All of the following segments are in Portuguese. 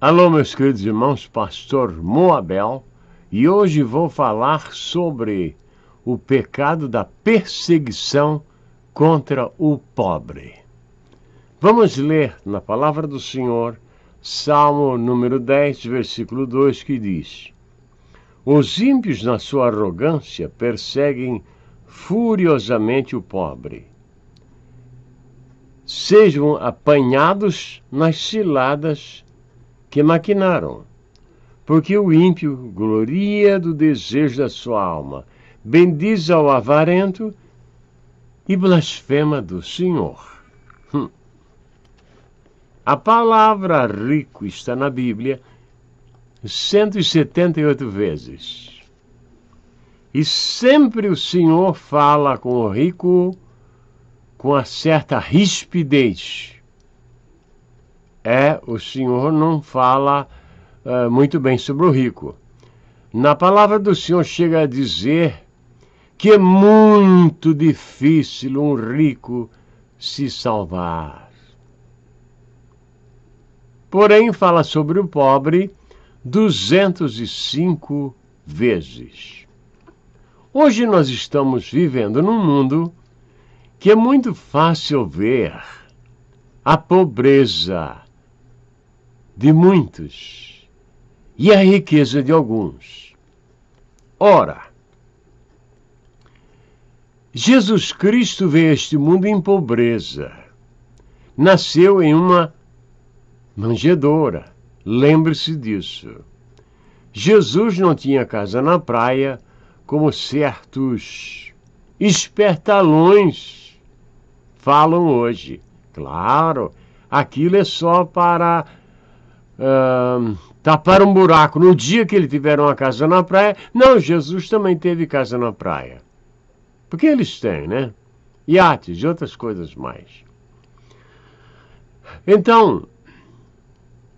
Alô, meus queridos irmãos, Pastor Moabel, e hoje vou falar sobre o pecado da perseguição contra o pobre. Vamos ler na palavra do Senhor, Salmo número 10, versículo 2, que diz: Os ímpios, na sua arrogância, perseguem furiosamente o pobre. Sejam apanhados nas ciladas que maquinaram, porque o ímpio gloria do desejo da sua alma, bendiz ao avarento e blasfema do Senhor. A palavra rico está na Bíblia 178 vezes. E sempre o Senhor fala com o rico com uma certa rispidez. O Senhor não fala muito bem sobre o rico. Na palavra do Senhor chega a dizer que é muito difícil um rico se salvar. Porém, fala sobre o pobre 205 vezes. Hoje nós estamos vivendo num mundo que é muito fácil ver a pobreza de muitos e a riqueza de alguns. Ora, Jesus Cristo veio a este mundo em pobreza. Nasceu em uma manjedoura. Lembre-se disso. Jesus não tinha casa na praia, como certos espertalhões falam hoje. Claro, aquilo é só para tapar um buraco. No dia que ele tiver uma casa na praia, não, Jesus também teve casa na praia. Porque eles têm, né? Iates e outras coisas mais. Então,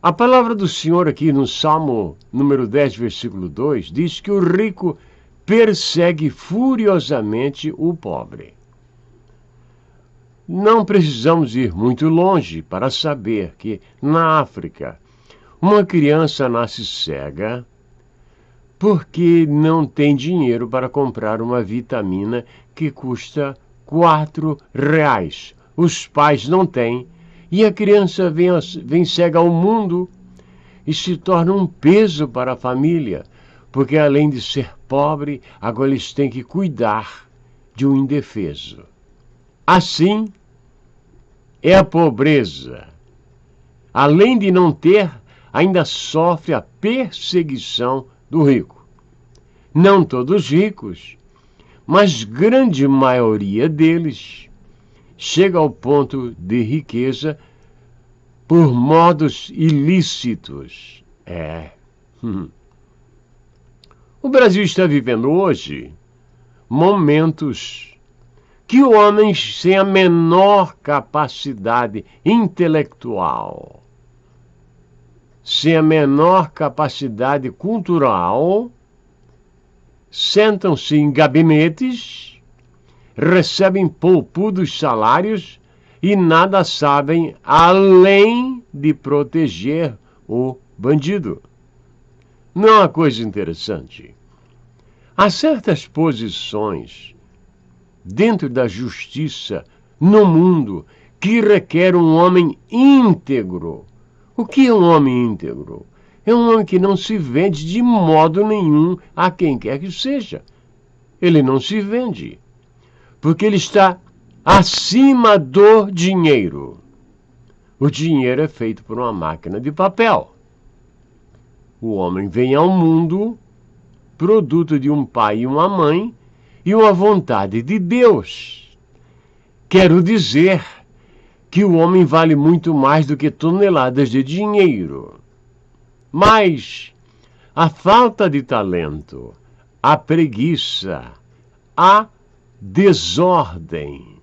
a palavra do Senhor aqui no Salmo número 10, versículo 2, diz que o rico persegue furiosamente o pobre. Não precisamos ir muito longe para saber que, na África, uma criança nasce cega porque não tem dinheiro para comprar uma vitamina que custa R$4. Os pais não têm e a criança vem cega ao mundo e se torna um peso para a família, porque além de ser pobre, agora eles têm que cuidar de um indefeso. Assim é a pobreza. Além de não ter, ainda sofre a perseguição do rico. Não todos ricos, mas grande maioria deles chega ao ponto de riqueza por modos ilícitos. O Brasil está vivendo hoje momentos que homens sem a menor capacidade intelectual, sem a menor capacidade cultural, sentam-se em gabinetes, recebem poupudos salários e nada sabem além de proteger o bandido. Não é uma coisa interessante? Há certas posições dentro da justiça no mundo que requer um homem íntegro. O que é um homem íntegro? É um homem que não se vende de modo nenhum a quem quer que seja. Ele não se vende, porque ele está acima do dinheiro. O dinheiro é feito por uma máquina de papel. O homem vem ao mundo produto de um pai e uma mãe e uma vontade de Deus. Quero dizer que o homem vale muito mais do que toneladas de dinheiro. Mas a falta de talento, a preguiça, a desordem,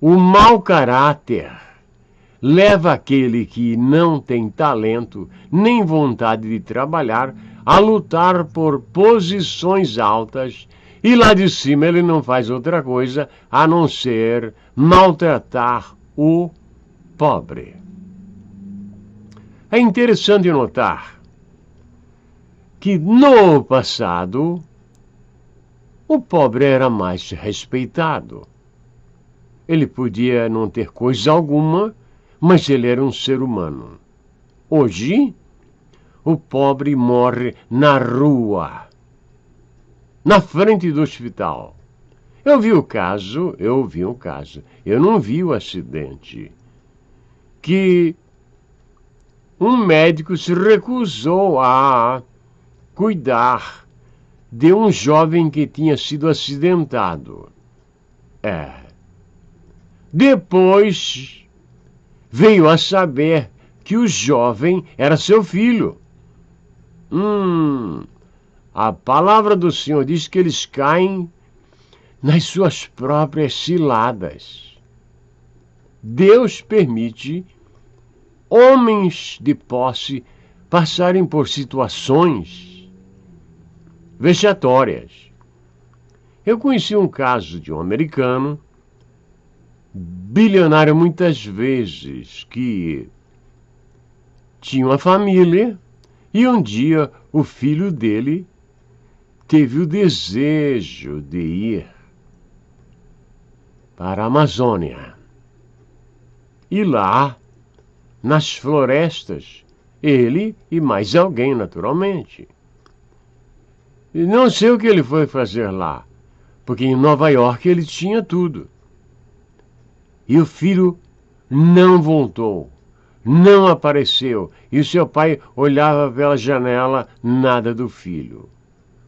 o mau caráter leva aquele que não tem talento nem vontade de trabalhar a lutar por posições altas e lá de cima ele não faz outra coisa a não ser maltratar o pobre. É interessante notar que no passado o pobre era mais respeitado. Ele podia não ter coisa alguma, mas ele era um ser humano. Hoje, o pobre morre na rua, na frente do hospital. Eu vi um caso, eu não vi o acidente, que um médico se recusou a cuidar de um jovem que tinha sido acidentado. Depois veio a saber que o jovem era seu filho. A palavra do Senhor diz que eles caem nas suas próprias ciladas. Deus permite homens de posse passarem por situações vexatórias. Eu conheci um caso de um americano, bilionário muitas vezes, que tinha uma família e um dia o filho dele teve o desejo de ir para a Amazônia. E lá, nas florestas, ele e mais alguém, naturalmente. E não sei o que ele foi fazer lá, porque em Nova York ele tinha tudo. E o filho não voltou, não apareceu. E o seu pai olhava pela janela, nada do filho.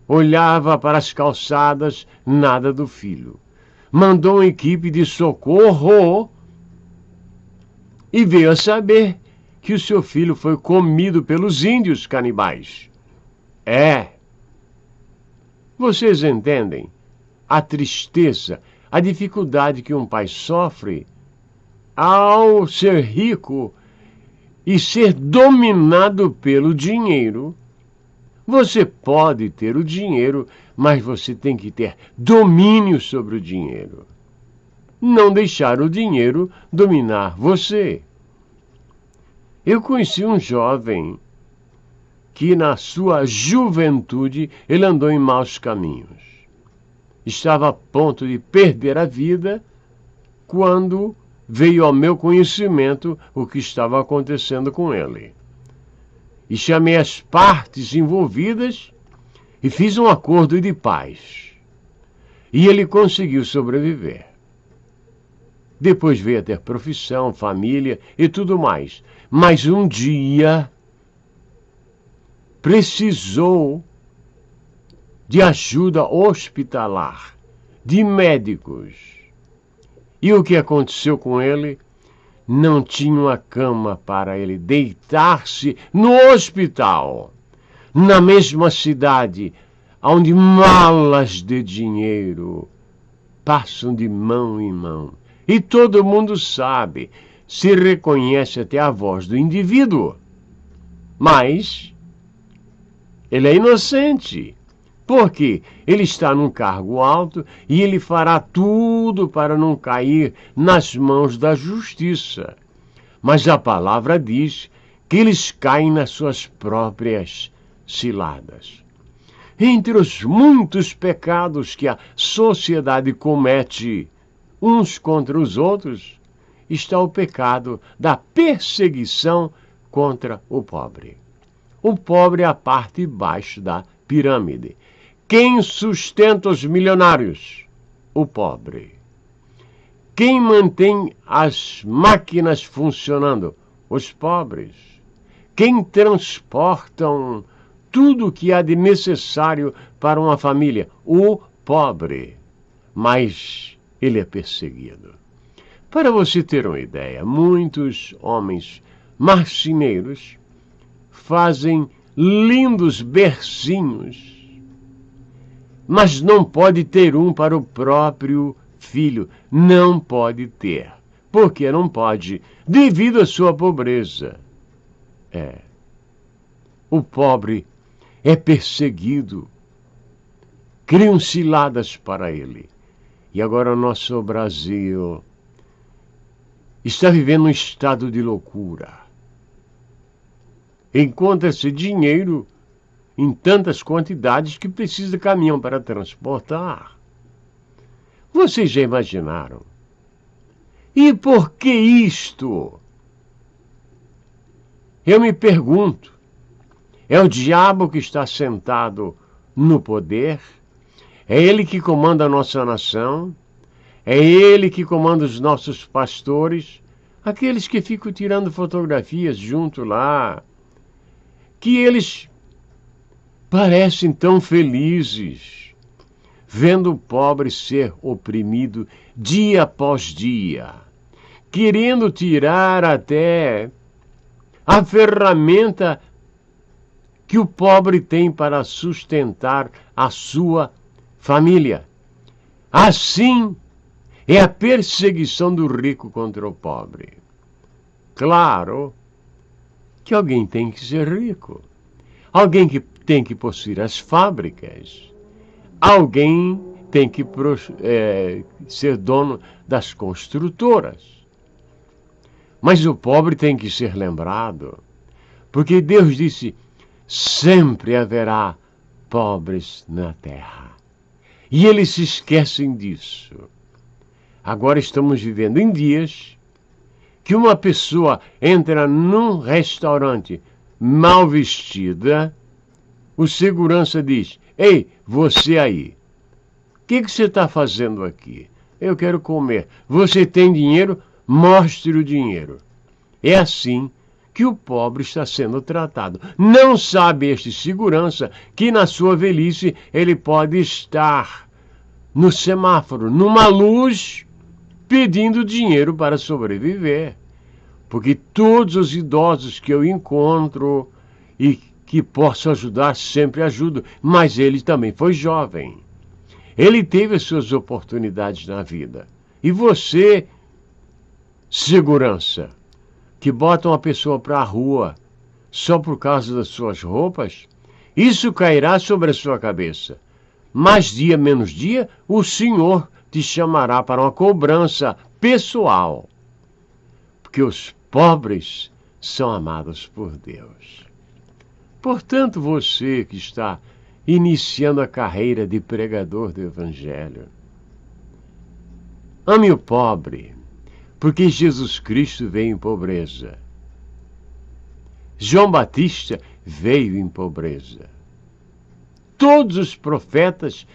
Olhava para as calçadas, nada do filho. Mandou uma equipe de socorro e veio a saber que o seu filho foi comido pelos índios canibais. Vocês entendem a tristeza, a dificuldade que um pai sofre ao ser rico e ser dominado pelo dinheiro? Você pode ter o dinheiro, mas você tem que ter domínio sobre o dinheiro. Não deixar o dinheiro dominar você. Eu conheci um jovem que na sua juventude ele andou em maus caminhos. Estava a ponto de perder a vida quando veio ao meu conhecimento o que estava acontecendo com ele. E chamei as partes envolvidas e fiz um acordo de paz. E ele conseguiu sobreviver. Depois veio a ter profissão, família e tudo mais. Mas um dia precisou de ajuda hospitalar, de médicos. E o que aconteceu com ele? Não tinha uma cama para ele deitar-se no hospital, na mesma cidade, onde malas de dinheiro passam de mão em mão. E todo mundo sabe, se reconhece até a voz do indivíduo. Mas ele é inocente, porque ele está num cargo alto e ele fará tudo para não cair nas mãos da justiça. Mas a palavra diz que eles caem nas suas próprias ciladas. Entre os muitos pecados que a sociedade comete uns contra os outros, está o pecado da perseguição contra o pobre. O pobre é a parte baixa da pirâmide. Quem sustenta os milionários? O pobre. Quem mantém as máquinas funcionando? Os pobres. Quem transportam tudo o que há de necessário para uma família? O pobre. Mas ele é perseguido. Para você ter uma ideia, muitos homens marceneiros fazem lindos bercinhos, mas não pode ter um para o próprio filho. Não pode ter. Por que não pode? Devido à sua pobreza. O pobre é perseguido. Criam ciladas para ele. E agora o nosso Brasil está vivendo um estado de loucura. encontra-se dinheiro em tantas quantidades que precisa de caminhão para transportar. Vocês já imaginaram? E por que isto? Eu me pergunto, é o diabo que está sentado no poder? É ele que comanda a nossa nação? É ele que comanda os nossos pastores? Aqueles que ficam tirando fotografias junto lá, que eles parecem tão felizes, vendo o pobre ser oprimido dia após dia, querendo tirar até a ferramenta que o pobre tem para sustentar a sua família. Assim é a perseguição do rico contra o pobre. Claro que alguém tem que ser rico. Alguém que tem que possuir as fábricas. Alguém tem que ser dono das construtoras. Mas o pobre tem que ser lembrado. Porque Deus disse, sempre haverá pobres na terra. E eles se esquecem disso. Agora estamos vivendo em dias que uma pessoa entra num restaurante mal vestida, o segurança diz, ei, você aí, o que você está fazendo aqui? Eu quero comer. Você tem dinheiro? Mostre o dinheiro. É assim que o pobre está sendo tratado. Não sabe este segurança que na sua velhice ele pode estar no semáforo, numa luz, pedindo dinheiro para sobreviver. Porque todos os idosos que eu encontro e que posso ajudar, sempre ajudo. Mas ele também foi jovem. Ele teve as suas oportunidades na vida. E você, segurança, que bota uma pessoa para a rua só por causa das suas roupas, isso cairá sobre a sua cabeça. Mais dia, menos dia, o Senhor te chamará para uma cobrança pessoal. Porque os pobres são amados por Deus. Portanto, você que está iniciando a carreira de pregador do Evangelho, ame o pobre, porque Jesus Cristo veio em pobreza. João Batista veio em pobreza. Todos os profetas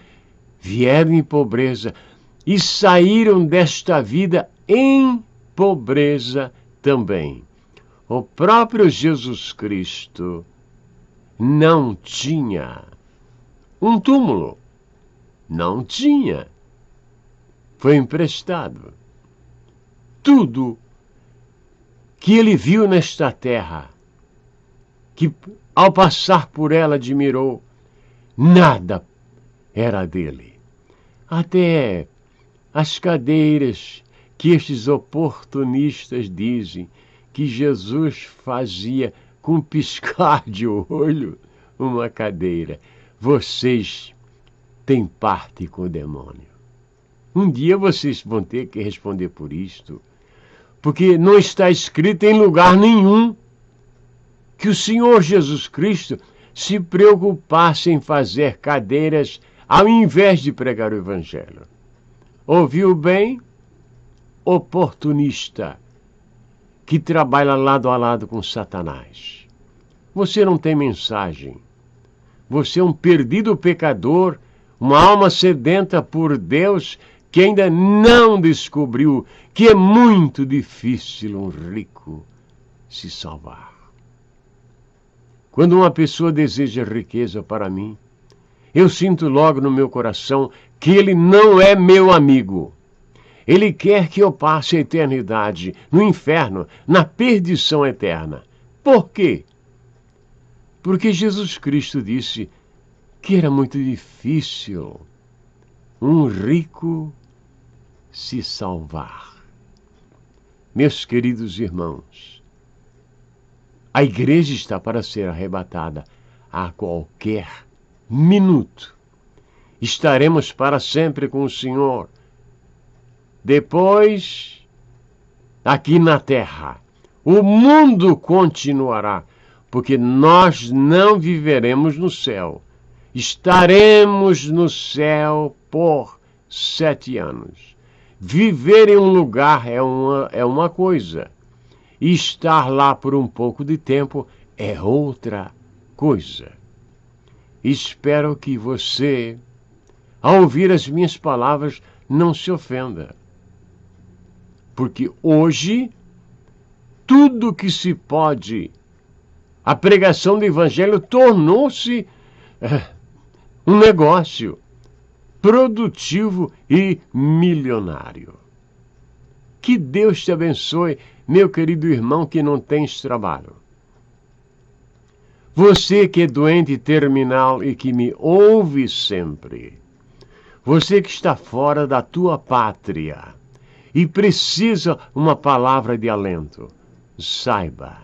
vieram em pobreza e saíram desta vida em pobreza também. O próprio Jesus Cristo não tinha um túmulo. Não tinha. Foi emprestado. Tudo que ele viu nesta terra, que ao passar por ela admirou, nada era dele. Até as cadeiras que estes oportunistas dizem que Jesus fazia com piscar de olho uma cadeira. Vocês têm parte com o demônio. Um dia vocês vão ter que responder por isto, porque não está escrito em lugar nenhum que o Senhor Jesus Cristo se preocupasse em fazer cadeiras ao invés de pregar o Evangelho. Ouviu bem? Oportunista que trabalha lado a lado com Satanás. Você não tem mensagem. Você é um perdido pecador, uma alma sedenta por Deus que ainda não descobriu que é muito difícil um rico se salvar. Quando uma pessoa deseja riqueza para mim, eu sinto logo no meu coração que ele não é meu amigo. Ele quer que eu passe a eternidade no inferno, na perdição eterna. Por quê? Porque Jesus Cristo disse que era muito difícil um rico se salvar. Meus queridos irmãos, a igreja está para ser arrebatada a qualquer minuto. Estaremos para sempre com o Senhor. Depois, aqui na terra, o mundo continuará. porque nós não viveremos no céu. Estaremos no céu por 7 anos. Viver em um lugar é uma coisa, e estar lá por um pouco de tempo é outra coisa. Espero que você, ao ouvir as minhas palavras, não se ofenda. Porque hoje, tudo que se pode, a pregação do Evangelho tornou-se um negócio produtivo e milionário. Que Deus te abençoe, meu querido irmão que não tens trabalho. Você que é doente terminal e que me ouve sempre. Você que está fora da tua pátria e precisa uma palavra de alento. Saiba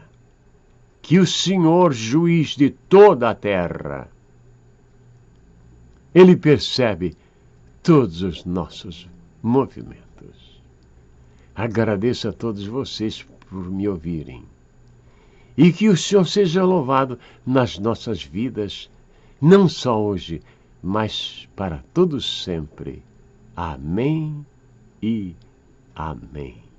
que o Senhor, juiz de toda a terra, Ele percebe todos os nossos movimentos. Agradeço a todos vocês por me ouvirem. E que o Senhor seja louvado nas nossas vidas, não só hoje, mas para todos sempre. Amém e amém.